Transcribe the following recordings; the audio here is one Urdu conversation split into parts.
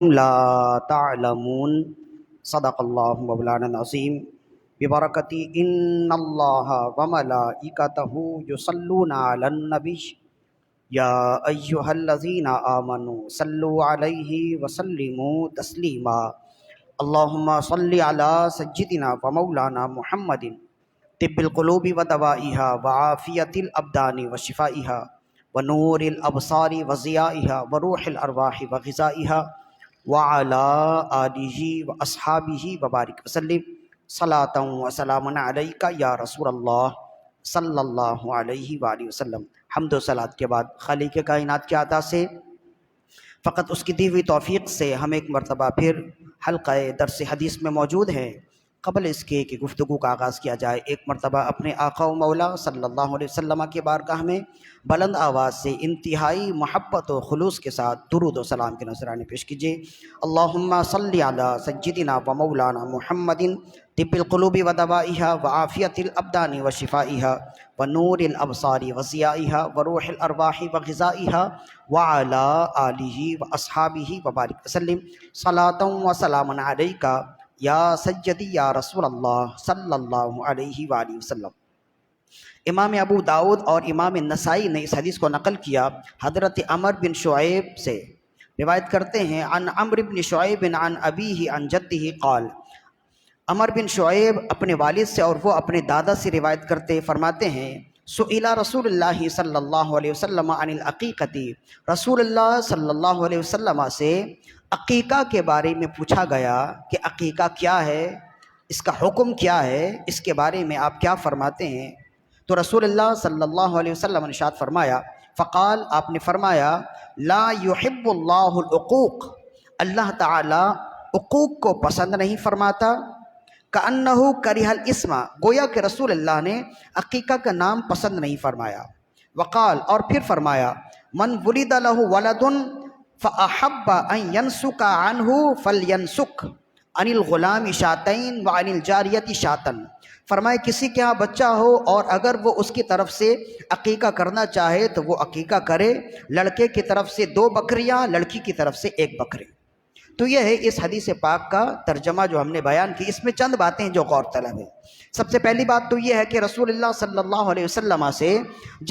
لا تعلمون صدق اللہ مولانا العظیم ببرکتی ان اللہ وملائکتہ یصلون علی النبی یا ایہا الذین آمنوا صلوا علیہ وسلموا تسلیما اللہم صلی علی سیدنا ومولانا محمد طب القلوب ودوائها وعافیت الابدان وشفائها ونور الابصار وضیائها وروح الارواح وغذائها وعلى آلہ واصحابہ وبارک وسلم صلاۃ وسلام علیک یا رسول اللہ صلی اللہ علیہ وآلہ وسلم۔ حمد و صلات کے بعد خالق کائنات کے عطا سے فقط اس کی دی ہوئی توفیق سے ہم ایک مرتبہ پھر حلقہ درس حدیث میں موجود ہیں۔ قبل اس کے کہ گفتگو کا آغاز کیا جائے، ایک مرتبہ اپنے آقا و مولا صلی اللہ علیہ وسلم کے بارگاہ میں بلند آواز سے انتہائی محبت و خلوص کے ساتھ درود و سلام کے نذرانے پیش کیجیے۔ اللہم صلی علی سیدنا و مولانا محمد طب القلوب و دوائها وعافیت الابدان و شفائها ونور الابصار و ضیائها وروح الارواح و غذائها وعلى آلہ واصحابہ وبارک وسلم صلاۃ و سلام علیک یا سیدی یا رسول اللہ صلی اللہ علیہ وآلہ وسلم۔ امام ابو داؤد اور امام نسائی نے اس حدیث کو نقل کیا حضرت عمر بن شعیب سے، روایت کرتے ہیں عن عمرو بن شعیب عن ابیہ عن جدہ قال۔ عمر بن شعیب اپنے والد سے اور وہ اپنے دادا سے روایت کرتے فرماتے ہیں سئل رسول اللہ صلی اللہ علیہ وسلم عن العقیقۃ، رسول اللہ صلی اللہ علیہ وسلم سے عقیقہ کے بارے میں پوچھا گیا کہ عقیقہ کیا ہے، اس کا حکم کیا ہے، اس کے بارے میں آپ کیا فرماتے ہیں؟ تو رسول اللہ صلی اللہ علیہ وسلم نے ارشاد فرمایا، فقال، آپ نے فرمایا، لا يحب اللہ العقوق، اللہ تعالی عقوق کو پسند نہیں فرماتا، کأنہ کرہ الاسم، گویا کہ رسول اللہ نے عقیقہ کا نام پسند نہیں فرمایا۔ وقال، اور پھر فرمایا، من ولد لہ ولد فأحب أن ينسك عنه فلينسك عن الغلام شاتين وعن الجاریة شاتن، فرمائے کسی کے ہاں بچہ ہو اور اگر وہ اس کی طرف سے عقیقہ کرنا چاہے تو وہ عقیقہ کرے، لڑکے کی طرف سے 2 بکریاں، لڑکی کی طرف سے 1 بکری۔ تو یہ ہے اس حدیث پاک کا ترجمہ جو ہم نے بیان کی۔ اس میں چند باتیں جو غور طلب ہے۔ سب سے پہلی بات تو یہ ہے کہ رسول اللہ صلی اللہ علیہ وسلم سے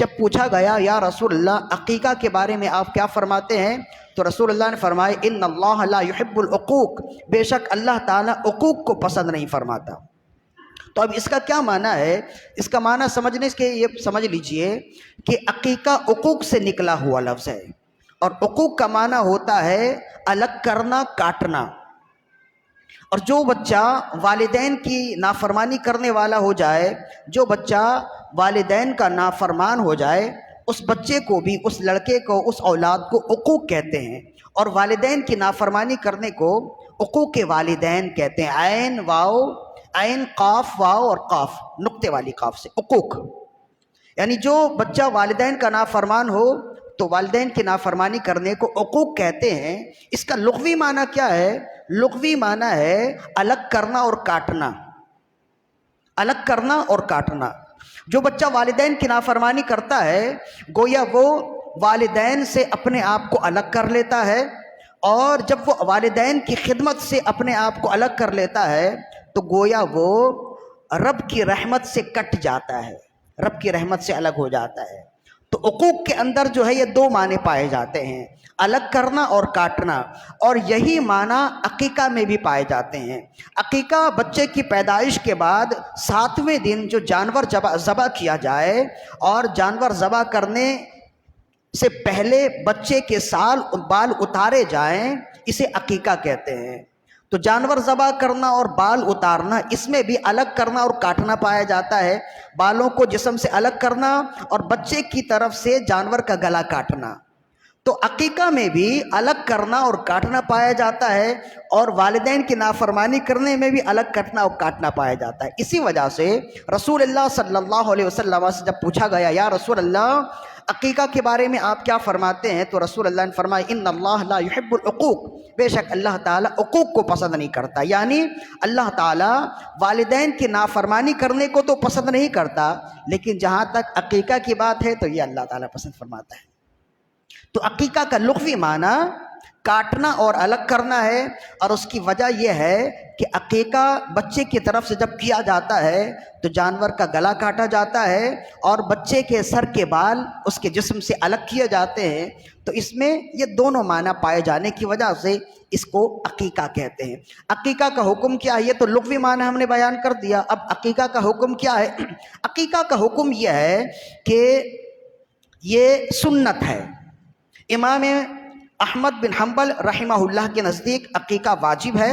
جب پوچھا گیا یا رسول اللہ عقیقہ کے بارے میں آپ کیا فرماتے ہیں، تو رسول اللہ نے فرمایا ان اللہ لا يحب العقوق، بے شک اللہ تعالیٰ عقوق کو پسند نہیں فرماتا۔ تو اب اس کا کیا معنی ہے؟ اس کا معنی سمجھنے کے یہ سمجھ لیجئے کہ عقیقہ عقوق سے نکلا ہوا لفظ ہے، اور عقوق کا معنی ہوتا ہے الگ کرنا، کاٹنا۔ اور جو بچہ والدین کی نافرمانی کرنے والا ہو جائے، جو بچہ والدین کا نافرمان ہو جائے، اس بچے کو بھی، اس لڑکے کو، اس اولاد کو عقوق کہتے ہیں۔ اور والدین کی نافرمانی کرنے کو عقوق والدین کہتے ہیں، عین واو، عین قاف واو اور قاف نقطے والی قاف سے عقوق، یعنی جو بچہ والدین کا نافرمان ہو تو والدین کی نافرمانی کرنے کو عقوق کہتے ہیں۔ اس کا لغوی معنی کیا ہے؟ لغوی معنی ہے الگ کرنا اور کاٹنا، الگ کرنا اور کاٹنا۔ جو بچہ والدین کی نافرمانی کرتا ہے گویا وہ والدین سے اپنے آپ کو الگ کر لیتا ہے، اور جب وہ والدین کی خدمت سے اپنے آپ کو الگ کر لیتا ہے تو گویا وہ رب کی رحمت سے کٹ جاتا ہے، رب کی رحمت سے الگ ہو جاتا ہے۔ تو عقوق کے اندر جو ہے یہ 2 معنی پائے جاتے ہیں، الگ کرنا اور کاٹنا، اور یہی معنی عقیقہ میں بھی پائے جاتے ہیں۔ عقیقہ بچے کی پیدائش کے بعد 7ویں دن جو جانور ذبح کیا جائے، اور جانور ذبح کرنے سے پہلے بچے کے بال اتارے جائیں، اسے عقیقہ کہتے ہیں۔ تو جانور ذبح کرنا اور بال اتارنا، اس میں بھی الگ کرنا اور کاٹنا پایا جاتا ہے، بالوں کو جسم سے الگ کرنا اور بچے کی طرف سے جانور کا گلا کاٹنا۔ تو عقیقہ میں بھی الگ کرنا اور کاٹنا پایا جاتا ہے، اور والدین کی نافرمانی کرنے میں بھی الگ کرنا اور کاٹنا پایا جاتا ہے۔ اسی وجہ سے رسول اللہ صلی اللہ علیہ وسلم سے جب پوچھا گیا یا رسول اللہ عقیقہ کے بارے میں آپ کیا فرماتے ہیں، تو رسول اللہ نے فرمایا ان اللہ لا يحب العقوق، بے شک اللہ تعالیٰ عقوق کو پسند نہیں کرتا، یعنی اللہ تعالیٰ والدین کی نافرمانی کرنے کو تو پسند نہیں کرتا، لیکن جہاں تک عقیقہ کی بات ہے تو یہ اللہ تعالیٰ پسند فرماتا ہے۔ تو عقیقہ کا لغوی معنی کاٹنا اور الگ کرنا ہے، اور اس کی وجہ یہ ہے کہ عقیقہ بچے کی طرف سے جب کیا جاتا ہے تو جانور کا گلا کاٹا جاتا ہے اور بچے کے سر کے بال اس کے جسم سے الگ کیے جاتے ہیں، تو اس میں یہ دونوں معنی پائے جانے کی وجہ سے اس کو عقیقہ کہتے ہیں۔ عقیقہ کا حکم کیا ہے؟ یہ تو لغوی معنی ہم نے بیان کر دیا، اب عقیقہ کا حکم کیا ہے؟ عقیقہ کا حکم یہ ہے کہ یہ سنت ہے۔ امام احمد بن حنبل رحمہ اللہ کے نزدیک عقیقہ واجب ہے،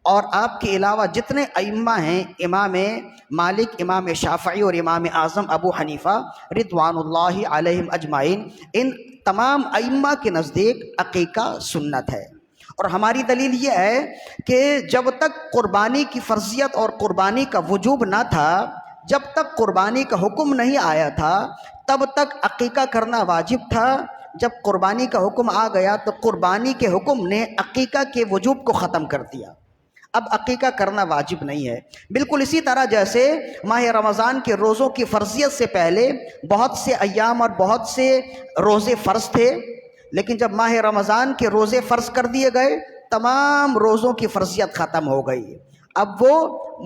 اور آپ کے علاوہ جتنے ائمہ ہیں، امام مالک، امام شافعی اور امام اعظم ابو حنیفہ رضوان اللہ علیہم اجمعین، ان تمام ائمہ کے نزدیک عقیقہ سنت ہے۔ اور ہماری دلیل یہ ہے کہ جب تک قربانی کی فرضیت اور قربانی کا وجوب نہ تھا، جب تک قربانی کا حکم نہیں آیا تھا، تب تک عقیقہ کرنا واجب تھا۔ جب قربانی کا حکم آ گیا تو قربانی کے حکم نے عقیقہ کے وجوب کو ختم کر دیا، اب عقیقہ کرنا واجب نہیں ہے۔ بالکل اسی طرح جیسے ماہ رمضان کے روزوں کی فرضیت سے پہلے بہت سے ایام اور بہت سے روزے فرض تھے، لیکن جب ماہ رمضان کے روزے فرض کر دیے گئے، تمام روزوں کی فرضیت ختم ہو گئی، اب وہ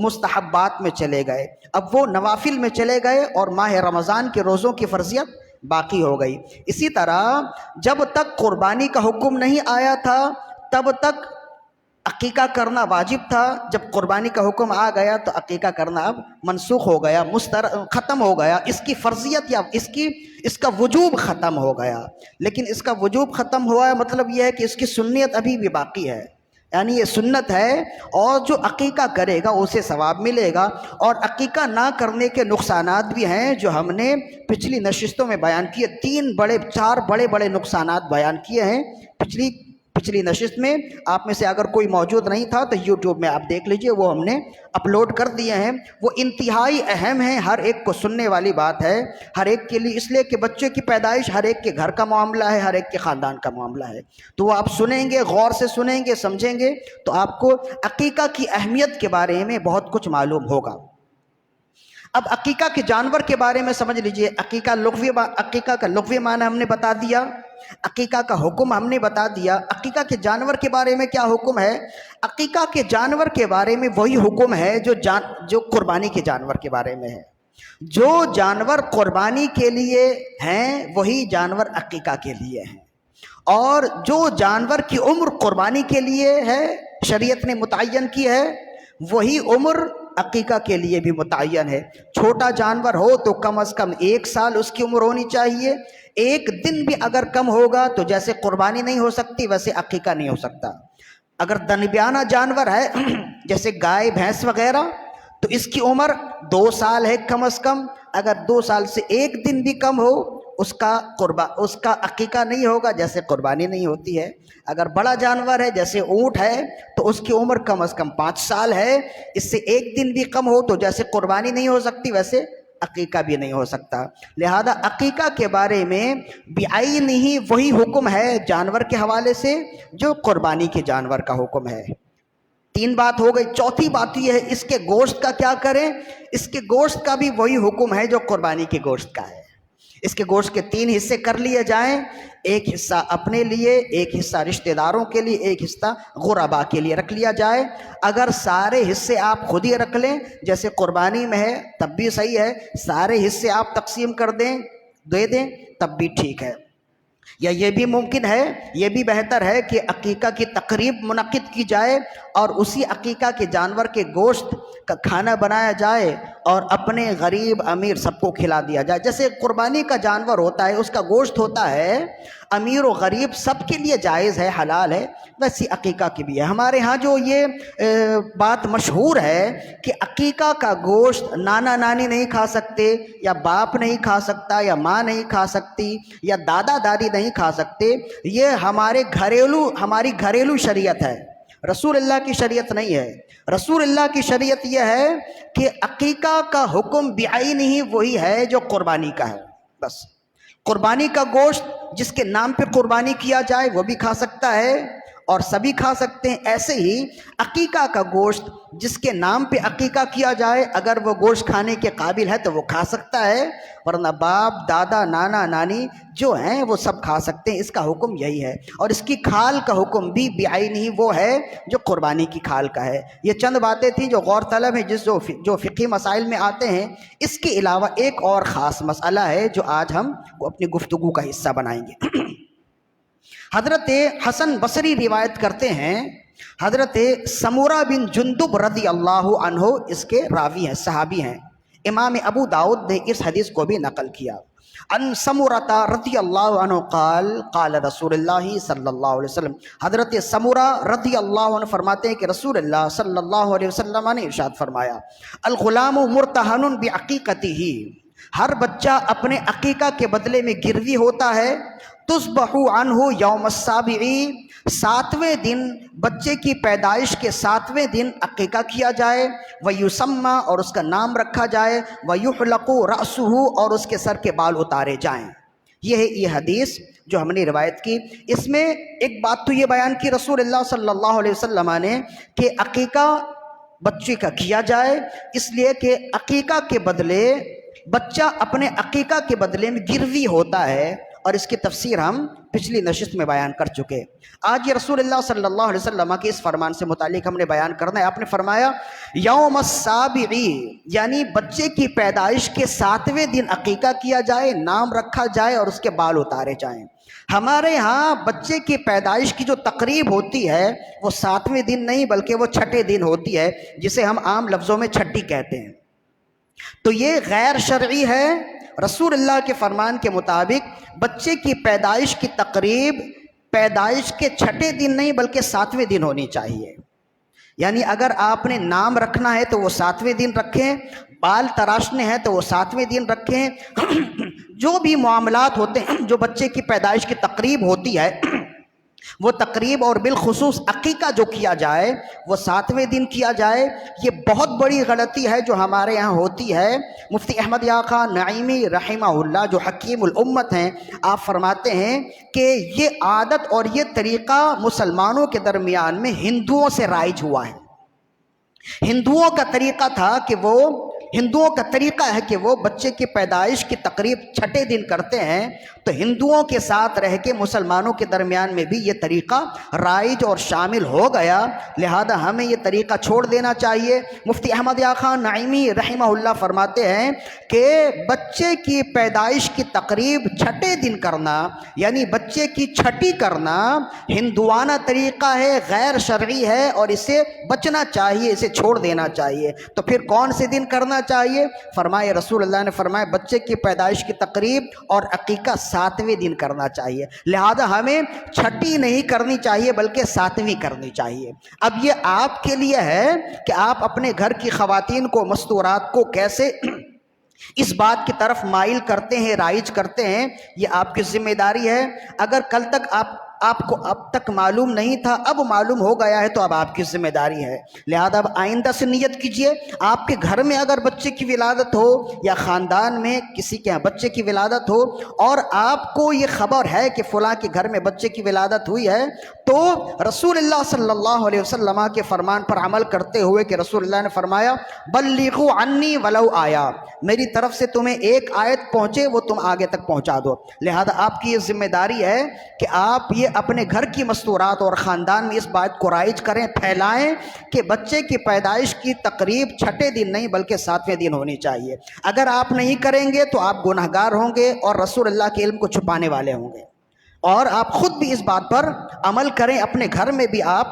مستحبات میں چلے گئے، اب وہ نوافل میں چلے گئے، اور ماہ رمضان کے روزوں کی فرضیت باقی ہو گئی۔ اسی طرح جب تک قربانی کا حکم نہیں آیا تھا تب تک عقیقہ کرنا واجب تھا، جب قربانی کا حکم آ گیا تو عقیقہ کرنا اب منسوخ ہو گیا، ختم ہو گیا، اس کی فرضیت یا اس کا وجوب ختم ہو گیا۔ لیکن اس کا وجوب ختم ہوا ہے مطلب یہ ہے کہ اس کی سنت ابھی بھی باقی ہے، یعنی یہ سنت ہے، اور جو عقیقہ کرے گا اسے ثواب ملے گا۔ اور عقیقہ نہ کرنے کے نقصانات بھی ہیں جو ہم نے پچھلی نشستوں میں بیان کیے، چار بڑے نقصانات بیان کیے ہیں پچھلی نشست میں۔ آپ میں سے اگر کوئی موجود نہیں تھا تو یوٹیوب میں آپ دیکھ لیجئے، وہ ہم نے اپلوڈ کر دیے ہیں، وہ انتہائی اہم ہیں، ہر ایک کو سننے والی بات ہے، ہر ایک کے لیے، اس لیے کہ بچے کی پیدائش ہر ایک کے گھر کا معاملہ ہے، ہر ایک کے خاندان کا معاملہ ہے، تو وہ آپ سنیں گے، غور سے سنیں گے، سمجھیں گے تو آپ کو عقیقہ کی اہمیت کے بارے میں بہت کچھ معلوم ہوگا۔ اب عقیقہ کے جانور کے بارے میں سمجھ لیجئے، عقیقہ کا لغوی معنی ہم نے بتا دیا، عقیقہ کا حکم ہم نے بتا دیا۔ عقیقہ کے جانور کے بارے میں کیا حکم ہے؟ عقیقہ کے جانور کے بارے میں وہی حکم ہے جو قربانی کے جانور کے بارے میں ہے۔ جو جانور قربانی کے لیے ہیں وہی جانور عقیقہ کے لیے ہیں، اور جو جانور کی عمر قربانی کے لیے ہے، شریعت نے متعین کی ہے، وہی عمر عقیقہ کے لیے بھی متعین ہے۔ چھوٹا جانور ہو تو کم از کم 1 سال اس کی عمر ہونی چاہیے، 1 دن بھی اگر کم ہوگا تو جیسے قربانی نہیں ہو سکتی ویسے عقیقہ نہیں ہو سکتا۔ اگر دنبیانہ جانور ہے جیسے گائے بھینس وغیرہ تو اس کی عمر 2 سال ہے کم از کم، اگر 2 سال سے 1 دن بھی کم ہو اس کا عقیقہ نہیں ہوگا، جیسے قربانی نہیں ہوتی ہے۔ اگر بڑا جانور ہے جیسے اونٹ ہے تو اس کی عمر کم از کم 5 سال ہے، اس سے 1 دن بھی کم ہو تو جیسے قربانی نہیں ہو سکتی ویسے عقیقہ بھی نہیں ہو سکتا۔ لہذا عقیقہ کے بارے میں بعین ہی وہی حکم ہے جانور کے حوالے سے جو قربانی کے جانور کا حکم ہے۔ 3 بات ہو گئی، چوتھی بات یہ ہے اس کے گوشت کا کیا کریں؟ اس کے گوشت کا بھی وہی حکم ہے جو قربانی کے گوشت کا ہے۔ اس کے گوشت کے 3 حصے کر لیے جائیں، 1 حصہ اپنے لیے، 1 حصہ رشتہ داروں کے لیے، 1 حصہ غربا کے لیے رکھ لیا جائے۔ اگر سارے حصے آپ خود ہی رکھ لیں جیسے قربانی میں ہے تب بھی صحیح ہے، سارے حصے آپ تقسیم کر دیں، دے دیں تب بھی ٹھیک ہے، یا یہ بھی ممکن ہے، یہ بھی بہتر ہے کہ عقیقہ کی تقریب منعقد کی جائے اور اسی عقیقہ کے جانور کے گوشت کا کھانا بنایا جائے اور اپنے غریب امیر سب کو کھلا دیا جائے۔ جیسے قربانی کا جانور ہوتا ہے، اس کا گوشت ہوتا ہے، امیر و غریب سب کے لیے جائز ہے، حلال ہے، ویسی عقیقہ کی بھی ہے۔ ہمارے ہاں جو یہ بات مشہور ہے کہ عقیقہ کا گوشت نانا نانی نہیں کھا سکتے، یا باپ نہیں کھا سکتا، یا ماں نہیں کھا سکتی، یا دادا دادی نہیں کھا سکتے، یہ ہماری گھریلو شریعت ہے، رسول اللہ کی شریعت نہیں ہے۔ رسول اللہ کی شریعت یہ ہے کہ عقیقہ کا حکم بعین ہی وہی ہے جو قربانی کا ہے۔ بس قربانی کا گوشت جس کے نام پہ قربانی کیا جائے وہ بھی کھا سکتا ہے، اور سبھی کھا سکتے ہیں، ایسے ہی عقیقہ کا گوشت جس کے نام پہ عقیقہ کیا جائے اگر وہ گوشت کھانے کے قابل ہے تو وہ کھا سکتا ہے، ورنہ باپ دادا نانا نانی جو ہیں وہ سب کھا سکتے ہیں۔ اس کا حکم یہی ہے، اور اس کی کھال کا حکم بھی بعین ہی وہ ہے جو قربانی کی کھال کا ہے۔ یہ چند باتیں تھیں جو غور طلب ہیں، جو فقہی مسائل میں آتے ہیں۔ اس کے علاوہ ایک اور خاص مسئلہ ہے جو آج ہم اپنی گفتگو کا حصہ بنائیں گے۔ حضرت حسن بصری روایت کرتے ہیں، حضرت سمورہ بن جندب رضی اللہ عنہ اس کے راوی ہیں، صحابی ہیں۔ امام ابو داؤد نے اس حدیث کو بھی نقل کیا۔ ان سمورہ رضی اللہ عنہ قال قال رسول اللہ صلی اللہ علیہ وسلم، حضرت سمورہ رضی اللہ عنہ فرماتے ہیں کہ رسول اللہ صلی اللہ علیہ وسلم نے ارشاد فرمایا، الغلام مرتہن بعقیقتہ، ہر بچہ اپنے عقیقہ کے بدلے میں گروی ہوتا ہے، تذبح عنہ یوم السابعی، 7ویں دن بچے کی پیدائش کے 7ویں دن عقیقہ کیا جائے، ویسمى اور اس کا نام رکھا جائے، ویحلق رأسہ اور اس کے سر کے بال اتارے جائیں۔ یہ ہے یہ حدیث جو ہم نے روایت کی۔ اس میں ایک بات تو یہ بیان کی رسول اللہ صلی اللہ علیہ وسلم نے کہ عقیقہ بچے کا کیا جائے، اس لیے کہ عقیقہ کے بدلے بچہ اپنے عقیقہ کے بدلے میں گروی ہوتا ہے، اور اس کی تفسیر ہم پچھلی نشست میں بیان کر چکے۔ آج یہ رسول اللہ صلی اللہ علیہ وسلم کے اس فرمان سے متعلق ہم نے بیان کرنا ہے۔ آپ نے فرمایا یوم السابعی، یعنی بچے کی پیدائش کے 7ویں دن عقیقہ کیا جائے، نام رکھا جائے اور اس کے بال اتارے جائیں۔ ہمارے ہاں بچے کی پیدائش کی جو تقریب ہوتی ہے وہ 7ویں دن نہیں بلکہ وہ 6ٹھے دن ہوتی ہے، جسے ہم عام لفظوں میں چھٹی کہتے ہیں۔ تو یہ غیر شرعی ہے۔ رسول اللہ کے فرمان کے مطابق بچے کی پیدائش کی تقریب پیدائش کے 6ٹھے دن نہیں بلکہ 7ویں دن ہونی چاہیے۔ یعنی اگر آپ نے نام رکھنا ہے تو وہ 7ویں دن رکھیں، بال تراشنے ہیں تو وہ 7ویں دن رکھیں۔ جو بھی معاملات ہوتے ہیں، جو بچے کی پیدائش کی تقریب ہوتی ہے، وہ تقریب اور بالخصوص عقیقہ جو کیا جائے وہ 7ویں دن کیا جائے۔ یہ بہت بڑی غلطی ہے جو ہمارے یہاں ہوتی ہے۔ مفتی احمد یار خان نعیمی رحمہ اللہ جو حکیم الامت ہیں، آپ فرماتے ہیں کہ یہ عادت اور یہ طریقہ مسلمانوں کے درمیان میں ہندوؤں سے رائج ہوا ہے۔ ہندوؤں کا طریقہ تھا کہ ہندوؤں کا طریقہ ہے کہ وہ بچے کی پیدائش کی تقریب 6ٹھے دن کرتے ہیں، تو ہندوؤں کے ساتھ رہ کے مسلمانوں کے درمیان میں بھی یہ طریقہ رائج اور شامل ہو گیا، لہذا ہمیں یہ طریقہ چھوڑ دینا چاہیے۔ مفتی احمد یار خان نعیمی رحمہ اللہ فرماتے ہیں کہ بچے کی پیدائش کی تقریب 6ٹھے دن کرنا، یعنی بچے کی چھٹی کرنا، ہندوانہ طریقہ ہے، غیر شرعی ہے، اور اسے بچنا چاہیے، اسے چھوڑ دینا چاہیے۔ تو پھر کون سے دن کرنا چاہیے؟ فرمائے رسول اللہ نے فرمایا بچے کی پیدائش کی تقریب اور عقیقہ 7ویں دن کرنا چاہیے، لہذا ہمیں 6ٹھی نہیں کرنی چاہیے بلکہ 7ویں کرنی چاہیے۔ اب یہ آپ کے لیے ہے کہ آپ اپنے گھر کی خواتین کو، مستورات کو کیسے اس بات کی طرف مائل کرتے ہیں، رائج کرتے ہیں، یہ آپ کی ذمہ داری ہے۔ اگر کل تک آپ کو اب تک معلوم نہیں تھا، اب معلوم ہو گیا ہے تو اب آپ کی ذمہ داری ہے، لہذا اب آئندہ سے نیت کیجئے۔ آپ کے گھر میں اگر بچے کی ولادت ہو یا خاندان میں کسی کے بچے کی ولادت ہو اور آپ کو یہ خبر ہے کہ فلاں کے گھر میں بچے کی ولادت ہوئی ہے، تو رسول اللہ صلی اللہ علیہ وسلم کے فرمان پر عمل کرتے ہوئے کہ رسول اللہ نے فرمایا بلغوا عنی ولو آیا، میری طرف سے تمہیں ایک آیت پہنچے وہ تم آگے تک پہنچا دو۔ لہذا آپ کی یہ ذمہ داری ہے کہ آپ یہ اپنے گھر کی مستورات اور خاندان میں اس بات کو رائج کریں، پھیلائیں کہ بچے کی پیدائش کی تقریب 6ٹھے دن نہیں بلکہ 7ویں دن ہونی چاہیے۔ اگر آپ نہیں کریں گے تو آپ گنہگار ہوں گے اور رسول اللہ کے علم کو چھپانے والے ہوں گے، اور آپ خود بھی اس بات پر عمل کریں اپنے گھر میں بھی۔ آپ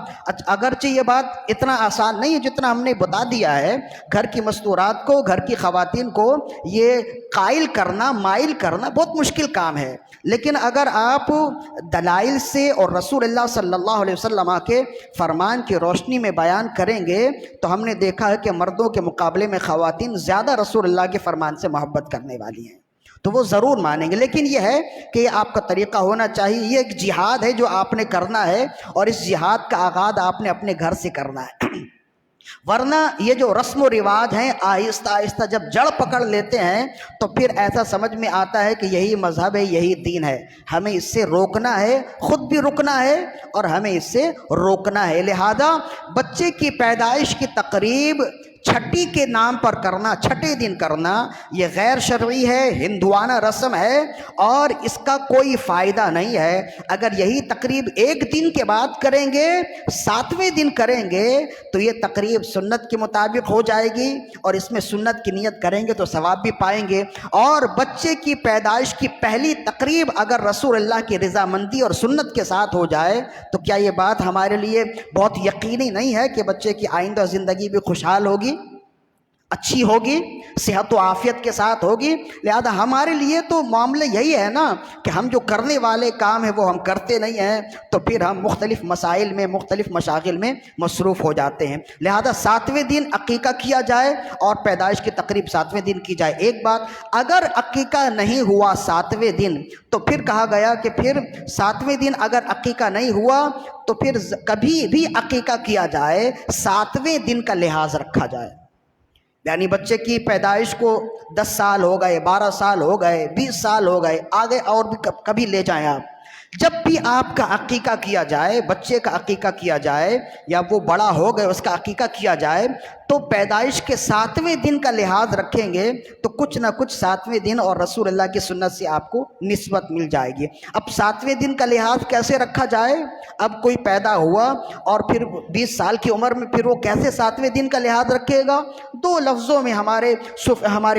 اگرچہ یہ بات اتنا آسان نہیں ہے جتنا ہم نے بتا دیا ہے، گھر کی مستورات کو، گھر کی خواتین کو یہ قائل کرنا، مائل کرنا بہت مشکل کام ہے، لیکن اگر آپ دلائل سے اور رسول اللہ صلی اللہ علیہ وسلم کے فرمان کی روشنی میں بیان کریں گے تو ہم نے دیکھا ہے کہ مردوں کے مقابلے میں خواتین زیادہ رسول اللہ کے فرمان سے محبت کرنے والی ہیں، تو وہ ضرور مانیں گے۔ لیکن یہ ہے کہ یہ آپ کا طریقہ ہونا چاہیے، یہ ایک جہاد ہے جو آپ نے کرنا ہے، اور اس جہاد کا آغاز آپ نے اپنے گھر سے کرنا ہے۔ ورنہ یہ جو رسم و رواج ہیں آہستہ آہستہ جب جڑ پکڑ لیتے ہیں تو پھر ایسا سمجھ میں آتا ہے کہ یہی مذہب ہے، یہی دین ہے۔ ہمیں اس سے روکنا ہے، خود بھی رکنا ہے اور ہمیں اس سے روکنا ہے۔ لہذا بچے کی پیدائش کی تقریب چھٹی کے نام پر کرنا، چھٹے دن کرنا، یہ غیر شرعی ہے، ہندوانہ رسم ہے اور اس کا کوئی فائدہ نہیں ہے۔ اگر یہی تقریب ایک دن کے بعد کریں گے، 7ویں دن کریں گے تو یہ تقریب سنت کے مطابق ہو جائے گی اور اس میں سنت کی نیت کریں گے تو ثواب بھی پائیں گے۔ اور بچے کی پیدائش کی پہلی تقریب اگر رسول اللہ کی رضامندی اور سنت کے ساتھ ہو جائے تو کیا یہ بات ہمارے لیے بہت یقینی نہیں ہے کہ بچے کی آئندہ زندگی بھی خوشحال ہوگی، اچھی ہوگی، صحت و عافیت کے ساتھ ہوگی؟ لہذا ہمارے لیے تو معاملہ یہی ہے نا کہ ہم جو کرنے والے کام ہیں وہ ہم کرتے نہیں ہیں تو پھر ہم مختلف مسائل میں، مختلف مشاغل میں مصروف ہو جاتے ہیں۔ لہذا 7ویں دن عقیقہ کیا جائے اور پیدائش کی تقریب 7ویں دن کی جائے۔ ایک بات، اگر عقیقہ نہیں ہوا 7ویں دن تو پھر کہا گیا کہ پھر 7ویں دن اگر عقیقہ نہیں ہوا تو پھر کبھی بھی عقیقہ کیا جائے 7ویں دن کا لحاظ رکھا جائے۔ یعنی بچے کی پیدائش کو 10 سال ہو گئے، 12 سال ہو گئے، 20 سال ہو گئے، آگے اور بھی کبھی لے جائیں آپ، جب بھی آپ کا عقیقہ کیا جائے، بچے کا عقیقہ کیا جائے یا وہ بڑا ہو گئے اس کا عقیقہ کیا جائے تو پیدائش کے 7ویں دن کا لحاظ رکھیں گے تو کچھ نہ کچھ 7ویں دن اور رسول اللہ کی سنت سے آپ کو نسبت مل جائے گی۔ اب 7ویں دن کا لحاظ کیسے رکھا جائے؟ اب کوئی پیدا ہوا اور پھر 20 سال کی عمر میں پھر وہ کیسے 7ویں دن کا لحاظ رکھے گا؟ 2 لفظوں میں ہمارے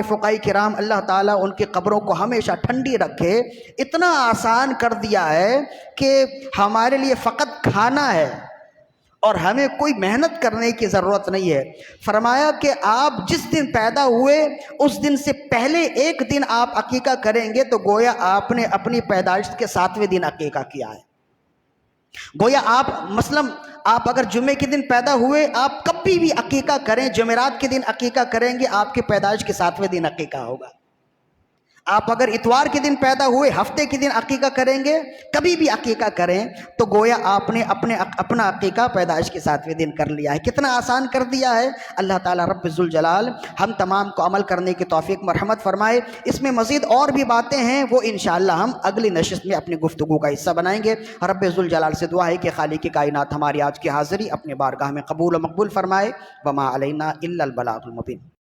فقہاء کرام، اللہ تعالیٰ ان کی قبروں کو ہمیشہ ٹھنڈی رکھے، اتنا آسان کر دیا ہے کہ ہمارے لیے فقط کھانا ہے اور ہمیں کوئی محنت کرنے کی ضرورت نہیں ہے۔ فرمایا کہ آپ جس دن پیدا ہوئے اس دن سے پہلے ایک دن آپ عقیقہ کریں گے تو گویا آپ نے اپنی پیدائش کے 7ویں دن عقیقہ کیا ہے۔ گویا آپ اگر جمعے کے دن پیدا ہوئے، آپ کبھی بھی عقیقہ کریں، جمعرات کے دن عقیقہ کریں گے، آپ کی پیدائش کے 7ویں دن عقیقہ ہوگا۔ آپ اگر اتوار کے دن پیدا ہوئے، ہفتے کے دن عقیقہ کریں گے، کبھی بھی عقیقہ کریں تو گویا آپ نے اپنا عقیقہ پیدائش کے 7ویں دن کر لیا ہے۔ کتنا آسان کر دیا ہے۔ اللہ تعالیٰ رب ذوالجلال ہم تمام کو عمل کرنے کی توفیق مرحمت فرمائے۔ اس میں مزید اور بھی باتیں ہیں، وہ انشاءاللہ ہم اگلی نشست میں اپنی گفتگو کا حصہ بنائیں گے۔ رب ذوالجلال سے دعا ہے کہ خالق کائنات ہماری آج کی حاضری اپنے بارگاہ میں قبول و مقبول فرمائے۔ وما علینا الا البلاغ المبین۔